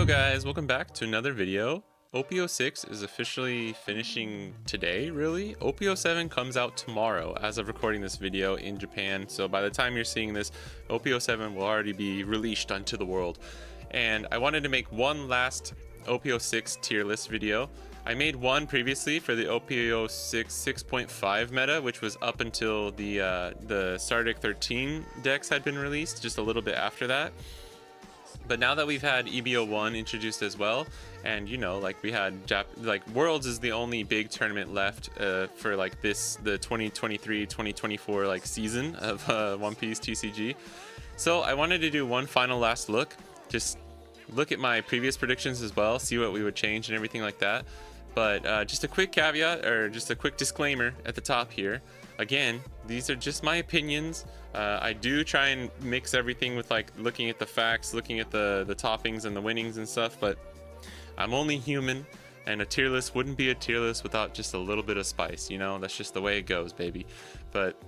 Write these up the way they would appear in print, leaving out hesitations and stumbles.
Yo guys, welcome back to another video. OP06 is officially finishing today, really. OP07 comes out tomorrow as of recording this video in Japan, so by the time you're seeing this, OP07 will already be released unto the world. And I wanted to make one last OP06 tier list video. I made one previously for the OP06 6.5 meta, which was up until the Stardeck 13 decks had been released, just a little bit after that. But now that we've had EBO1 introduced as well, and you know, like we had Worlds is the only big tournament left for like the 2023-2024 like season of One Piece TCG. So I wanted to do one final last look, just look at my previous predictions as well, see what we would change and everything like that. But just a quick caveat, or just a quick disclaimer at the top here. Again, these are just my opinions. I do try and mix everything with like looking at the facts, looking at the toppings and the winnings and stuff, but I'm only human, and a tier list wouldn't be a tier list without just a little bit of spice, you know? That's just the way it goes, baby. But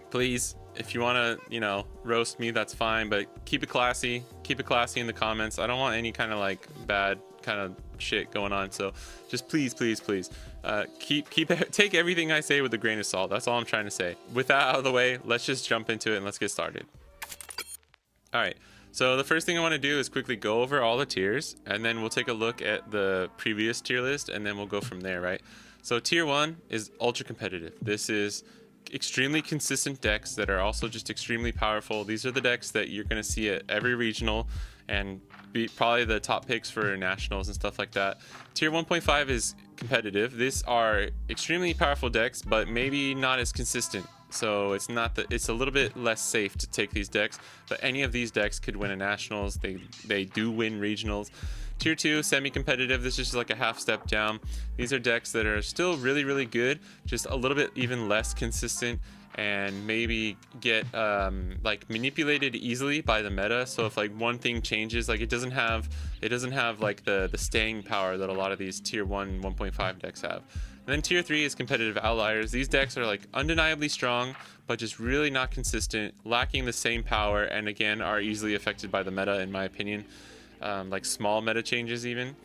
please, if you want to, you know, roast me, that's fine, but keep it classy in the comments. I don't want any kind of like bad kind of shit going on, so just please take everything I say with a grain of salt. That's all I'm trying to say. With that out of the way, let's just jump into it and let's get started. All right, so the first thing I want to do is quickly go over all the tiers, and then we'll take a look at the previous tier list, and then we'll go from there, right? So tier 1 is ultra competitive. This is extremely consistent decks that are also just extremely powerful. These are the decks that you're going to see at every regional and be probably the top picks for nationals and stuff like that. Tier 1.5 is competitive. These are extremely powerful decks, but maybe not as consistent. So it's a little bit less safe to take these decks, but any of these decks could win a nationals. They do win regionals. Tier 2, semi-competitive. This is just like a half step down. These are decks that are still really good, just a little bit even less consistent, and maybe get like manipulated easily by the meta. So if like one thing changes, like it doesn't have like the staying power that a lot of these tier 1.5 decks have. And then tier 3 is competitive outliers. These decks are like undeniably strong, but just really not consistent, lacking the same power, and again are easily affected by the meta, in my opinion. Like small meta changes even.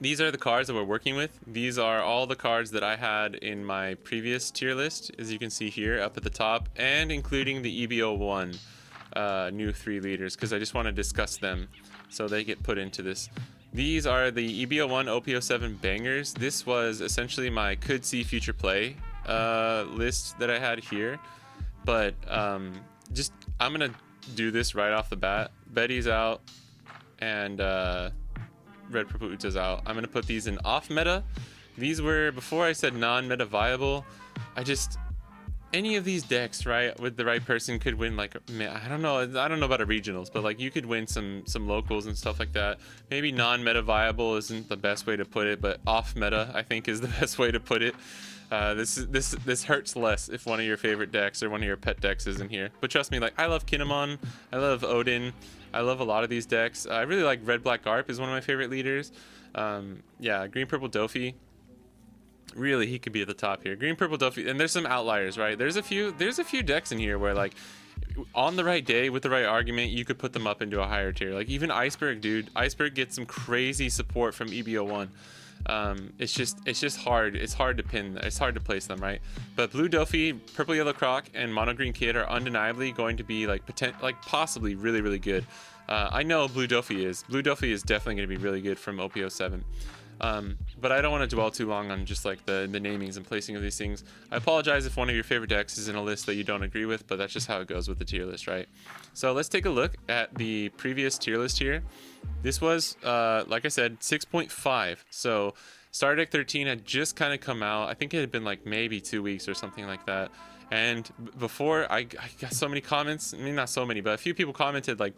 These are the cards that we're working with. These are all the cards that I had in my previous tier list, as you can see here up at the top, and including the EBO1 new 3 leaders, because I just want to discuss them so they get put into this. These are the EBO1 OP07 bangers. This was essentially my could see future play list that I had here, but I'm gonna do this right off the bat. Betty's out, and Red Purple Uta's out. I'm gonna put these in off meta. These were, before I said non-meta viable, any of these decks, right, with the right person could win. Like, I don't know about a regionals, but like you could win some locals and stuff like that. Maybe non-meta viable isn't the best way to put it, but off meta I think is the best way to put it. This hurts less if one of your favorite decks or one of your pet decks isn't here. But trust me, like I love Kinemon, I love Odin, I love a lot of these decks. I really like Red Black Garp is one of my favorite leaders. Yeah, Green Purple Dofi. Really, he could be at the top here. Green Purple Dofi, and there's some outliers, right? There's a few decks in here where like on the right day with the right argument you could put them up into a higher tier. Like even Iceberg, dude. Iceberg gets some crazy support from EBO1. It's just hard. It's hard to pin. It's hard to place them, right? But Blue Dofi, Purple Yellow Croc, and Mono Green Kid are undeniably going to be like possibly really good. I know Blue Dofi is. Blue Dofi is definitely going to be really good from OP07. But I don't want to dwell too long on just like the namings and placing of these things. I apologize if one of your favorite decks is in a list that you don't agree with, but that's just how it goes with the tier list, right? So let's take a look at the previous tier list here. This was, like I said, 6.5. So Stardeck 13 had just kind of come out. I think it had been like maybe 2 weeks or something like that. And before, I got so many comments. I mean, not so many, but a few people commented like,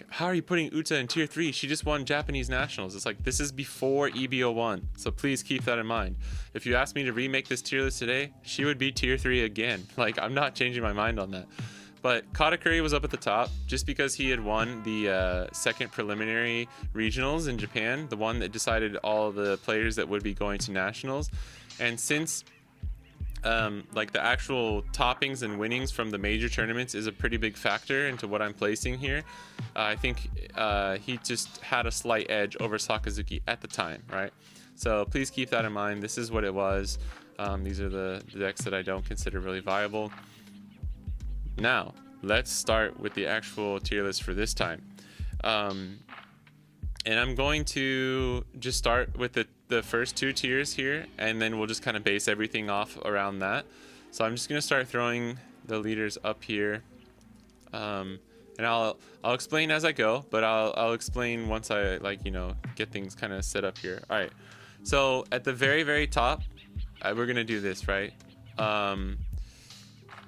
how are you putting Uta in tier 3? She just won Japanese nationals. It's like, this is before EBO1. So please keep that in mind. If you asked me to remake this tier list today, she would be tier 3 again. Like, I'm not changing my mind on that. But Katakuri was up at the top just because he had won the second preliminary regionals in Japan, the one that decided all the players that would be going to nationals. And since like the actual toppings and winnings from the major tournaments is a pretty big factor into what I'm placing here. I think he just had a slight edge over Sakazuki at the time, right? So please keep that in mind. This is what it was. These are the decks that I don't consider really viable. Now, let's start with the actual tier list for this time. And I'm going to just start with the first two tiers here, and then we'll just kind of base everything off around that. So I'm just going to start throwing the leaders up here. And I'll explain as I go, but I'll explain once I, like, you know, get things kind of set up here. All right. So at the very, very top, we're going to do this, right? Let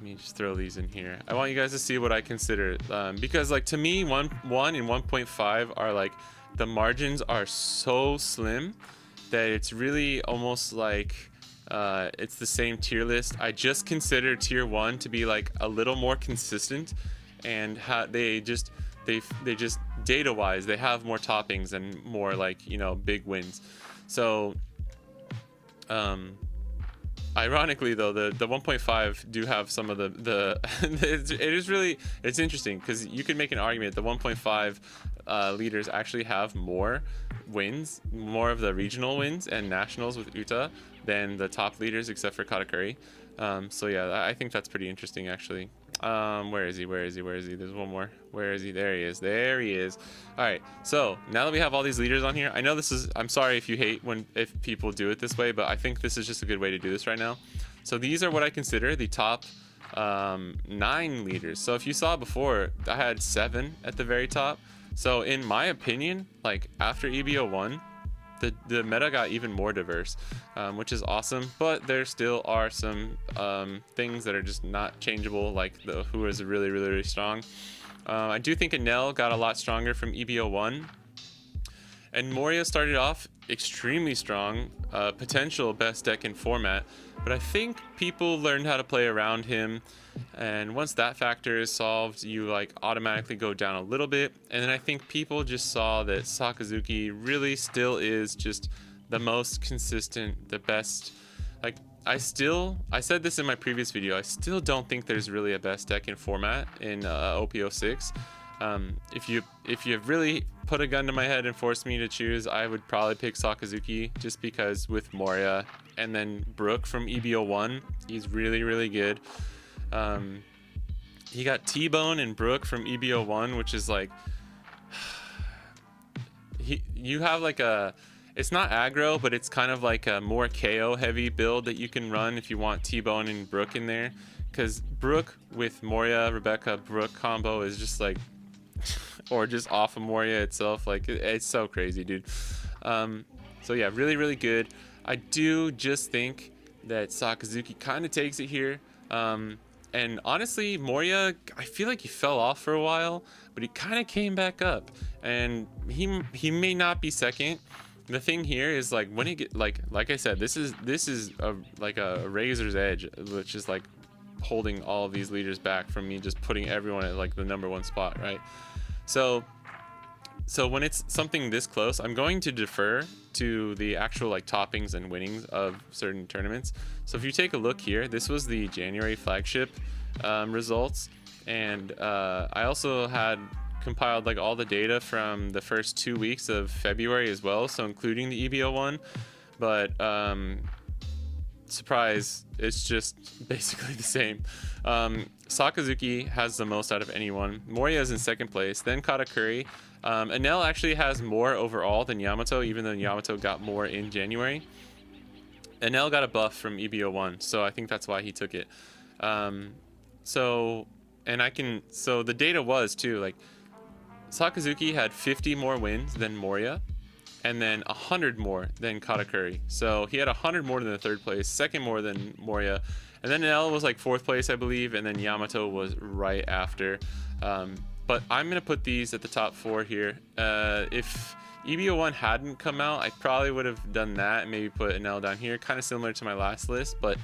me just throw these in here. I want you guys to see what I consider, because, like, to me, 1 and 1.5 are like, the margins are so slim that it's really almost like it's the same tier list. I just consider tier 1 to be like a little more consistent, and they just data wise they have more toppings and more, like, you know, big wins. So ironically though, the 1.5 do have some of the it's interesting because you could make an argument the 1.5 leaders actually have more wins, more of the regional wins and nationals with Uta than the top leaders, except for Katakuri. So yeah, I think that's pretty interesting actually. Where is he? There's one more. Where is he? There he is. All right, so now that we have all these leaders on here, I know I'm sorry if you hate if people do it this way, but I think this is just a good way to do this right now. So these are what I consider the top 9 leaders. So if you saw before, I had 7 at the very top. So in my opinion, like, after EBO1, the meta got even more diverse, which is awesome, but there still are some things that are just not changeable, like who is really, really, really strong. I do think Enel got a lot stronger from EBO1, and Moria started off extremely strong, potential best deck in format, but I think people learned how to play around him, and once that factor is solved, you, like, automatically go down a little bit. And then I think people just saw that Sakazuki really still is just the most consistent, the best. Like, I said this in my previous video, I still don't think there's really a best deck in format in OP06. If you really put a gun to my head and forced me to choose, I would probably pick Sakazuki, just because with Moria and then Brook from EBO1, he's really, really good. He got T-Bone and Brook from EBO1, which is like, you have like it's not aggro, but it's kind of like a more KO heavy build that you can run if you want T-Bone and Brook in there, because Brook with Moria, Rebecca, Brook combo is just like, or just off of Moria itself, like, it's so crazy, dude. So yeah, really, really good. I do just think that Sakazuki kind of takes it here. And honestly, Moria, I feel like he fell off for a while, but he kind of came back up, and he may not be second. The thing here is, like, when he get, like I said, this is like a razor's edge, which is like holding all of these leaders back from me just putting everyone at, like, the #1 spot, right? So when it's something this close, I'm going to defer to the actual, like, toppings and winnings of certain tournaments. So if you take a look here, this was the January flagship results, and I also had compiled, like, all the data from the first 2 weeks of February as well, so including the EBO1. But surprise, it's just basically the same. Sakazuki has the most out of anyone. Moria is in second place, then Katakuri. Enel actually has more overall than Yamato, even though Yamato got more in January. Enel got a buff from EBO1, so I think that's why he took it. So the data was too, like, Sakazuki had 50 more wins than Moria, and then 100 more than Katakuri. So he had 100 more than the third place, second more than Moria, and then Enel was like fourth place, I believe, and then Yamato was right after. But I'm gonna put these at the top 4 here. If EBO1 hadn't come out, I probably would have done that and maybe put Enel down here, kind of similar to my last list. But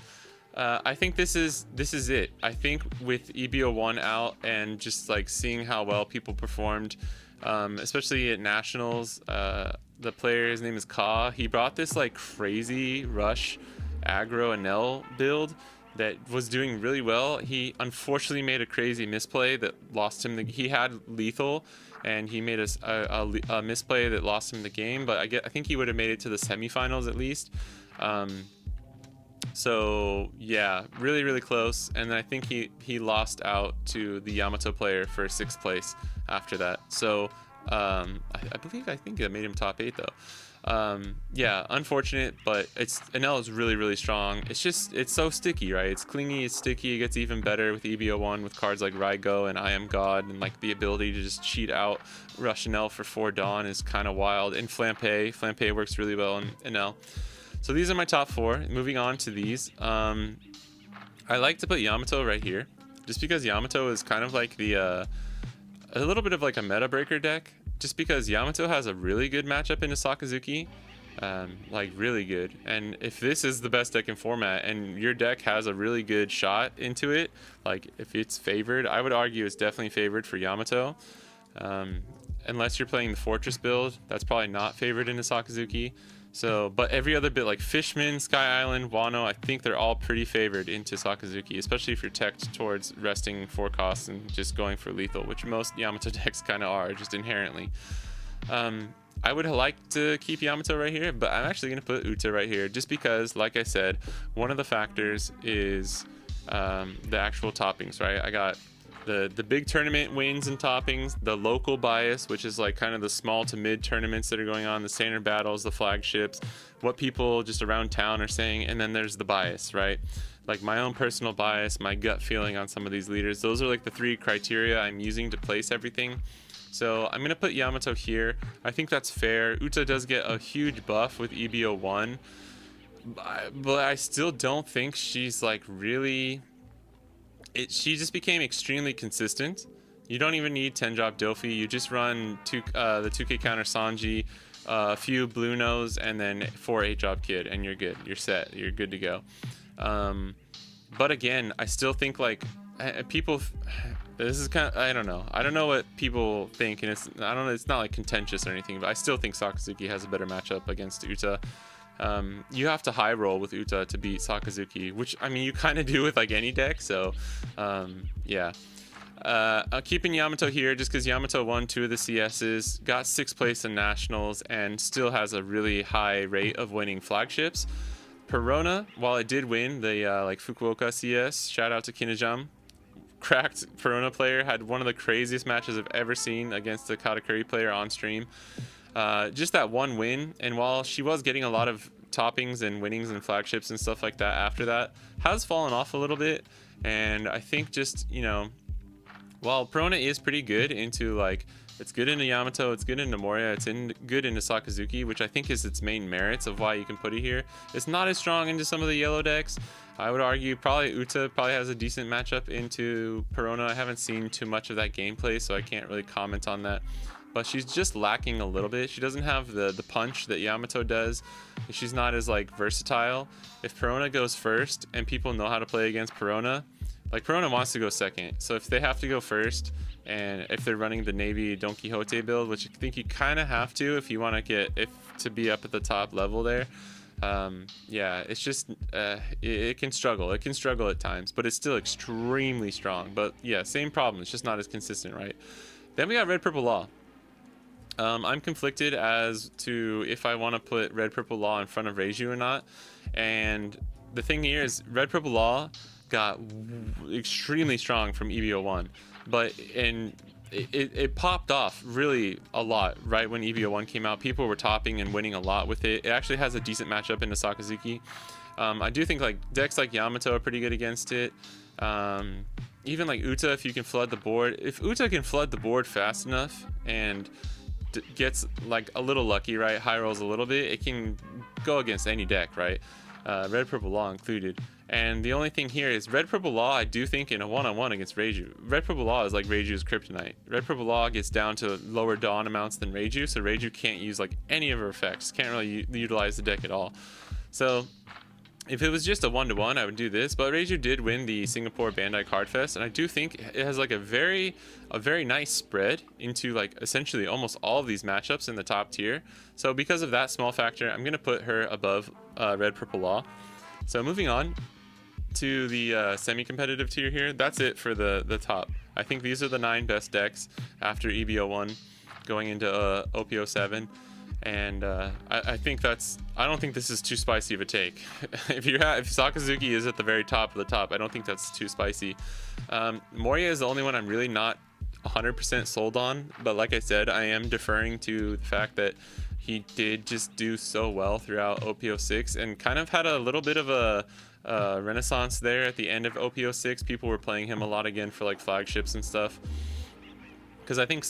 I think this is it. I think with EBO1 out and just, like, seeing how well people performed, especially at nationals, the player, his name is Ka. He brought this, like, crazy rush aggro Enel build, that was doing really well. He unfortunately made a crazy misplay that lost him he had lethal, and he made a misplay that lost him the game, but I think he would have made it to the semifinals at least. So yeah, really, really close. And then I think he lost out to the Yamato player for 6th place after that. So I think that made him top 8 though. Yeah, unfortunate, but Enel is really, really strong. It's so sticky, right? It's clingy, it's sticky. It gets even better with EBO1 with cards like Raigo and I Am God, and like the ability to just cheat out Rush Enel for 4 Dawn is kind of wild. And Flampe works really well in Enel. So these are my top 4. Moving on to these, I like to put Yamato right here, just because Yamato is kind of like a little bit of like a meta breaker deck. Just because Yamato has a really good matchup into Sakazuki, like really good. And if this is the best deck in format, and your deck has a really good shot into it, like if it's favored, I would argue it's definitely favored for Yamato. Unless you're playing the Fortress build, that's probably not favored into Sakazuki. So, but every other bit like Fishman, Sky Island, Wano, I think they're all pretty favored into Sakazuki, especially if you're teched towards resting 4 costs and just going for lethal, which most Yamato decks kind of are, just inherently. I would like to keep Yamato right here, but I'm actually going to put Uta right here, just because, like I said, one of the factors is the actual toppings, right? I got the big tournament wins and toppings, the local bias, which is like kind of the small to mid tournaments that are going on, the standard battles, the flagships, what people just around town are saying, and then there's the bias, right? Like my own personal bias, my gut feeling on some of these leaders. Those are like the 3 criteria I'm using to place everything. So I'm gonna put Yamato here. I think that's fair. Uta does get a huge buff with EBO1, but I still don't think she's like really... she just became extremely consistent. You don't even need 10 drop Dofi. You just run the 2K counter Sanji, a few Blue Nose, and then 4 8 drop Kid, and you're good. You're set. You're good to go. But again, I still think like people. This is kind of, I don't know. I don't know what people think, and I don't know. It's not like contentious or anything, but I still think Sakazuki has a better matchup against Uta. You have to high roll with Uta to beat Sakazuki, which I mean you kind of do with like any deck. So yeah, keeping Yamato here just because Yamato won 2 of the CSs, got 6th place in nationals, and still has a really high rate of winning flagships. Perona, while it did win the like Fukuoka CS, shout out to Kinejam, cracked Perona player, had one of the craziest matches I've ever seen against a Katakuri player on stream. Just that one win, and while she was getting a lot of toppings and winnings and flagships and stuff like that after that, has fallen off a little bit. And I think just, you know, while Perona is pretty good into like, it's good into Yamato, it's good into Moria, it's good into Sakazuki, which I think is its main merits of why you can put it here. It's not as strong into some of the yellow decks. I would argue probably Uta probably has a decent matchup into Perona. I haven't seen too much of that gameplay, so I can't really comment on that. But she's just lacking a little bit. She doesn't have the punch that Yamato does. She's not as like versatile. If Perona goes first and people know how to play against Perona, like Perona wants to go second. So if they have to go first, and if they're running the Navy Don Quixote build, which I think you kind of have to if you want to be up at the top level there. Yeah, it's just it can struggle. It can struggle at times, but it's still extremely strong. But yeah, same problem. It's just not as consistent, right? Then we got Red Purple Law. I'm conflicted as to if I want to put Red Purple Law in front of Reiju or not. And the thing here is Red Purple Law got extremely strong from EBO1, but it popped off really a lot right when EBO1 came out. People were topping and winning a lot with it. It actually has a decent matchup into Sakazuki. I do think like decks like Yamato are pretty good against it. Even like Uta, if you can flood the board. If Uta can flood the board fast enough and gets like a little lucky, right, high rolls a little bit, it can go against any deck, right, Red Purple Law included. And the only thing here is Red Purple Law, I do think in a one-on-one against Reiju, Red Purple Law is like Reiju's kryptonite. Red Purple Law gets down to lower Dawn amounts than Reiju, so Reiju can't use like any of her effects, can't really utilize the deck at all. So if it was just a one-to-one, I would do this, but Reiju did win the Singapore Bandai Card Fest, and I do think it has like a very nice spread into like essentially almost all of these matchups in the top tier. So because of that small factor, I'm gonna put her above Red Purple Law. So moving on to the semi-competitive tier here, that's it for the top. I think these are the 9 best decks after EBO1 going into OPO7. And I think I don't think this is too spicy of a take. if Sakazuki is at the very top of the top, I don't think that's too spicy. Moria is the only one I'm really not 100% sold on, but like I said, I am deferring to the fact that he did just do so well throughout OPO6 and kind of had a little bit of a renaissance there at the end of OPO6. People were playing him a lot again for like flagships and stuff, because I think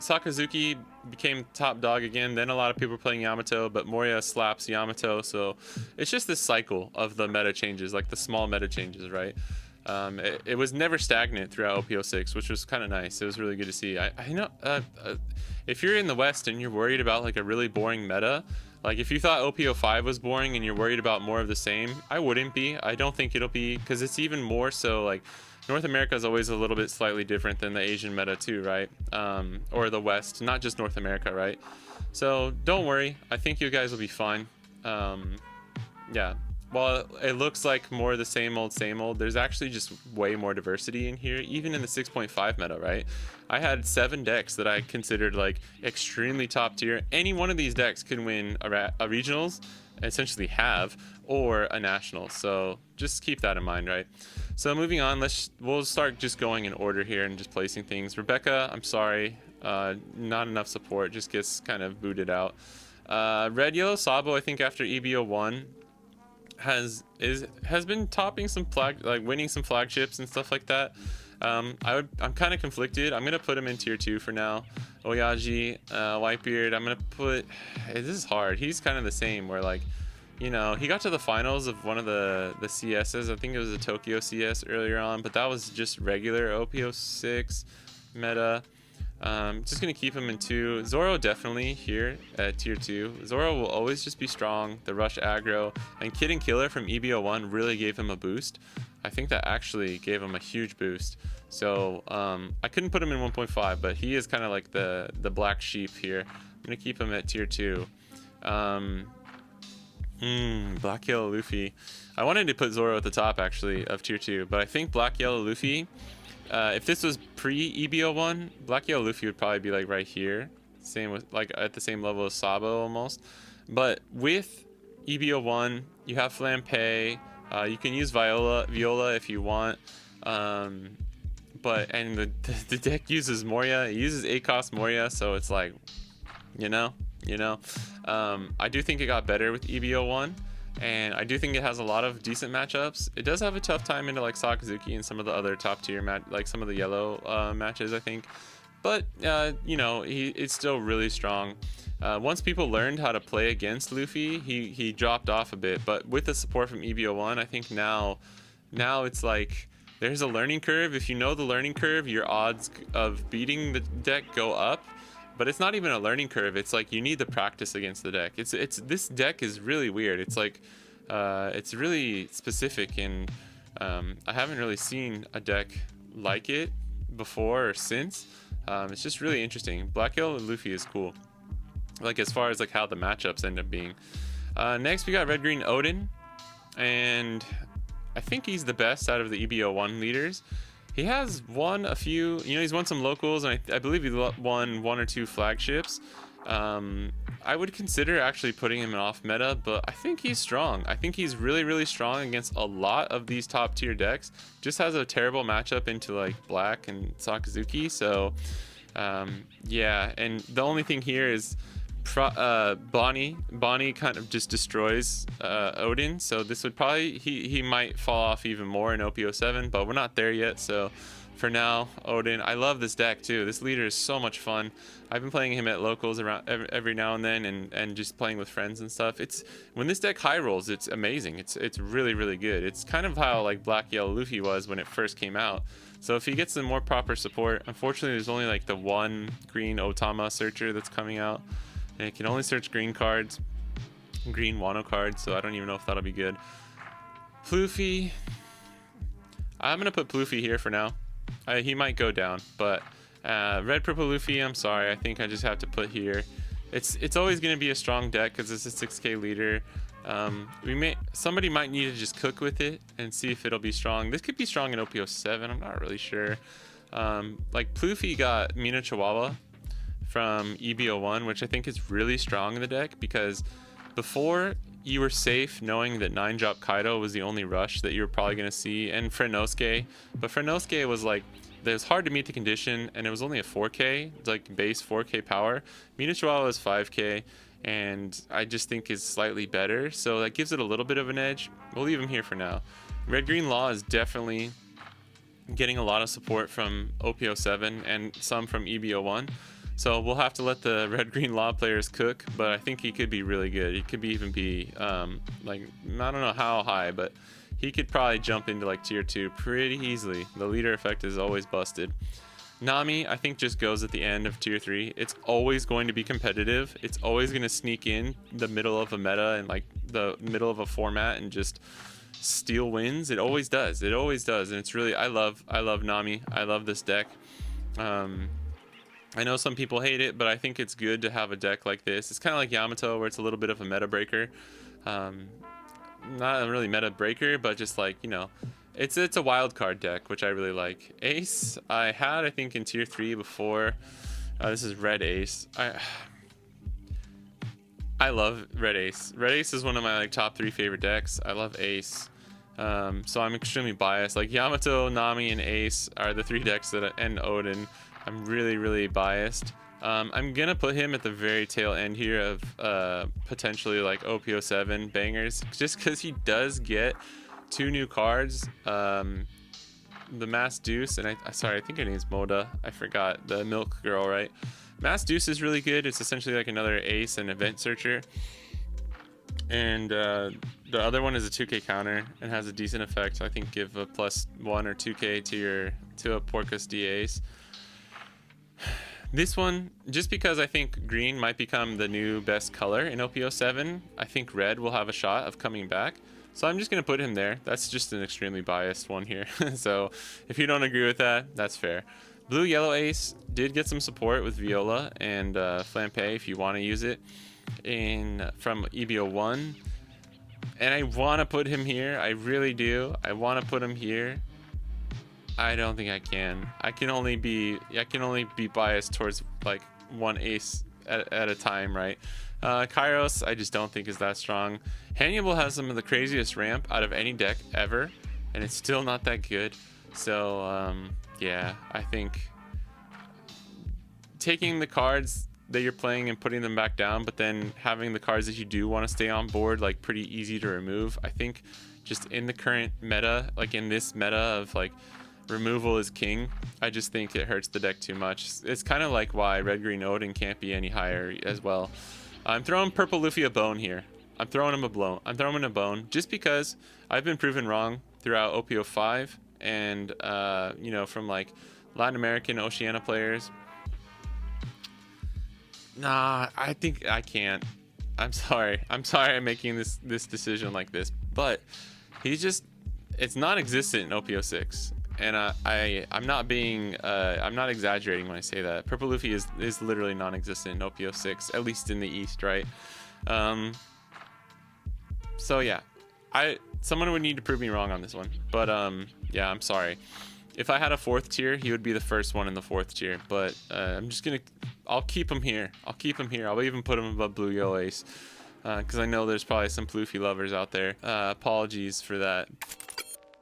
Sakazuki became top dog again. Then a lot of people were playing Yamato, but Moria slaps Yamato. So it's just this cycle of the meta changes, like the small meta changes, right? It was never stagnant throughout OPO6, which was kind of nice. It was really good to see. I know if you're in the West and you're worried about like a really boring meta, like if you thought OPO5 was boring and you're worried about more of the same, I wouldn't be. I don't think it'll be, because it's even more so like North America is always a little bit slightly different than the Asian meta too, right? Or the West, not just North America, right? So don't worry. I think you guys will be fine. Yeah. Well, it looks like more the same old, there's actually just way more diversity in here, even in the 6.5 meta, right? I had 7 decks that I considered like extremely top tier. Any one of these decks could win a regionals, essentially have, or a national. So just keep that in mind, right? So moving on, we'll start just going in order here and just placing things. Rebecca, I'm sorry, not enough support, just gets kind of booted out. Red Yellow Sabo, I think after EBO1 has been topping some winning some flagships and stuff like that. I'm kind of conflicted. I'm gonna put him in tier 2 for now. Oyaji, Whitebeard, I'm gonna put, this is hard. He's kind of the same, where like, you know, he got to the finals of one of the CSs. I think it was a Tokyo CS earlier on, but that was just regular OPO6 meta. Just gonna keep him in 2. Zoro definitely here at tier 2. Zoro will always just be strong. The rush aggro, and Kid and Killer from EBO1 really gave him a boost. I think that actually gave him a huge boost. So I couldn't put him in 1.5, but he is kind of like the black sheep here. I'm gonna keep him at tier 2. Black Yellow Luffy. I wanted to put Zoro at the top actually of tier 2, but I think Black Yellow Luffy, if this was pre-EBO1, Black Yellow Luffy would probably be like right here, same with like at the same level as Sabo almost. But with EBO1, you have Flampe. You can use Viola if you want. But the deck uses Moria. It uses 8-cost Moria, so it's like, you know. I do think it got better with EBO1. And I do think it has a lot of decent matchups. It does have a tough time into like Sakazuki and some of the other top tier like some of the yellow matches, I think. But you know, it's still really strong. Once people learned how to play against Luffy, he dropped off a bit. But with the support from EBO1, I think now it's like there's a learning curve. If you know the learning curve, your odds of beating the deck go up. But it's not even a learning curve. It's like you need the practice against the deck. This deck is really weird. It's like it's really specific, and I haven't really seen a deck like it before or since. It's just really interesting. Black Yellow Luffy is cool, like as far as like how the matchups end up being. Next we got Red Green Odin, and I think he's the best out of the EBO1 leaders. He has won a few, you know, he's won some locals, and I believe he won 1 or 2 flagships. I would consider actually putting him in off meta, but I think he's strong. I think he's really, really strong against a lot of these top tier decks. Just has a terrible matchup into like Black and Sakazuki. So yeah, and the only thing here is Bonnie kind of just destroys Odin, so this would probably he might fall off even more in OPO7, but we're not there yet. So for now, Odin, I love this deck too. This leader is so much fun. I've been playing him at locals around every now and then, and just playing with friends and stuff. It's when this deck high rolls, it's amazing. It's really, really good. It's kind of how like Black Yellow Luffy was when it first came out. So if he gets some more proper support, unfortunately there's only like the 1 green Otama searcher that's coming out. And it can only search green cards, green Wano cards, so I don't even know if that'll be good. Ploofy, I'm gonna put Ploofy here for now. He might go down, but Red Purple Luffy, I'm sorry, I think I just have to put here. It's always gonna be a strong deck because it's a 6K leader. Somebody might need to just cook with it and see if it'll be strong. This could be strong in OPO 7. I'm not really sure. Like Ploofy got Mina Chihuahua from EBO 1, which I think is really strong in the deck, because before you were safe knowing that 9-drop Kaido was the only rush that you were probably going to see, and Frenosuke. But Frenosuke was like, it was hard to meet the condition, and it was only a 4k, like base 4k power. Mina Chihuahua is 5k, and I just think is slightly better, so that gives it a little bit of an edge. We'll leave him here for now. Red Green Law is definitely getting a lot of support from OPO 7 and some from EBO 1. So we'll have to let the Red Green Law players cook, but I think he could be really good. He could even be like, I don't know how high, but he could probably jump into like tier 2 pretty easily. The leader effect is always busted. Nami, I think, just goes at the end of tier 3. It's always going to be competitive. It's always going to sneak in the middle of a meta and like the middle of a format and just steal wins. It always does. It always does. And it's really, I love Nami. I love this deck. I know some people hate it, but I think it's good to have a deck like this. It's kind of like Yamato, where it's a little bit of a meta breaker. Not a really meta breaker, but just like, you know, it's a wild card deck, which I really like. Ace, I had, I think, in tier 3 before. This is Red Ace. I love Red Ace. Red Ace is one of my like top 3 favorite decks. I love Ace. So I'm extremely biased. Like Yamato, Nami, and Ace are the 3 decks that, and Odin, I'm really biased. I'm gonna put him at the very tail end here of potentially like OPO 7 bangers, just because he does get 2 new cards. The Masked Deuce, and sorry, I think her name's Moda. I forgot, the Milk Girl, right? Masked Deuce is really good. It's essentially like another Ace and Event Searcher. And the other one is a 2k counter and has a decent effect. I think give a +1 or 2k to a Porcus D Ace. This one, just because I think green might become the new best color in OPO 7, I think red will have a shot of coming back. So I'm just going to put him there. That's just an extremely biased one here. So if you don't agree with that, that's fair. Blue Yellow Ace did get some support with Viola and Flampe if you want to use it from EBO 1. And I want to put him here. I really do. I want to put him here. I don't think I can. I can only be biased towards like one ace at a time, right? Kairos, I just don't think is that strong. Hannibal has some of the craziest ramp out of any deck ever, and it's still not that good. So yeah, I think taking the cards that you're playing and putting them back down, but then having the cards that you do want to stay on board like pretty easy to remove. I think just in the current meta, like in this meta of like removal is king, I just think it hurts the deck too much. It's kind of like why Red Green Odin can't be any higher as well. I'm throwing Purple Luffy a bone here. I'm throwing him a bone just because I've been proven wrong throughout OPO 5 and you know, from like Latin American Oceania players. Nah, I think I can't. I'm sorry I'm making this decision like this, but it's non-existent in OPO 6. And I'm not exaggerating when I say that. Purple Luffy is literally non-existent in OPO 6, at least in the East, right? So yeah, someone would need to prove me wrong on this one. But yeah, I'm sorry. If I had a 4th tier, he would be the first one in the 4th tier. But I'll keep him here. I'll even put him above Blue Yellow Ace, because I know there's probably some Luffy lovers out there. Apologies for that.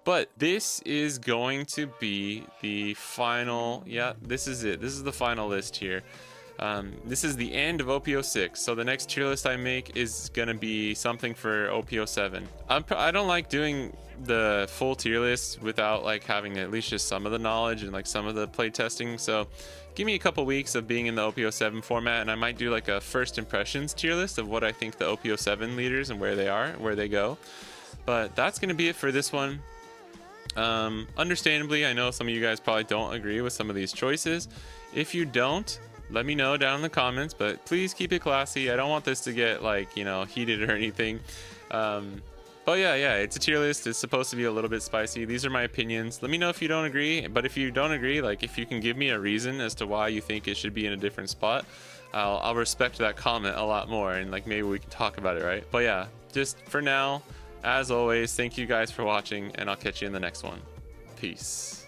But this is going to be the final. Yeah, this is it. This is the final list here. This is the end of OPO 6. So the next tier list I make is going to be something for OPO 7. I don't like doing the full tier list without like having at least just some of the knowledge and like some of the play testing. So give me a couple weeks of being in the OPO 7 format, and I might do like a first impressions tier list of what I think the OPO 7 leaders and where they are, where they go. But that's going to be it for this one. Understandably, I know some of you guys probably don't agree with some of these choices. If you don't, let me know down in the comments, but please keep it classy. I don't want this to get like, you know, heated or anything. But yeah, it's a tier list. It's supposed to be a little bit spicy. These are my opinions. Let me know if you don't agree, but if you don't agree, like if you can give me a reason as to why you think it should be in a different spot, I'll respect that comment a lot more, and like maybe we can talk about it, right? But yeah, just for now, as always, thank you guys for watching, and I'll catch you in the next one. Peace.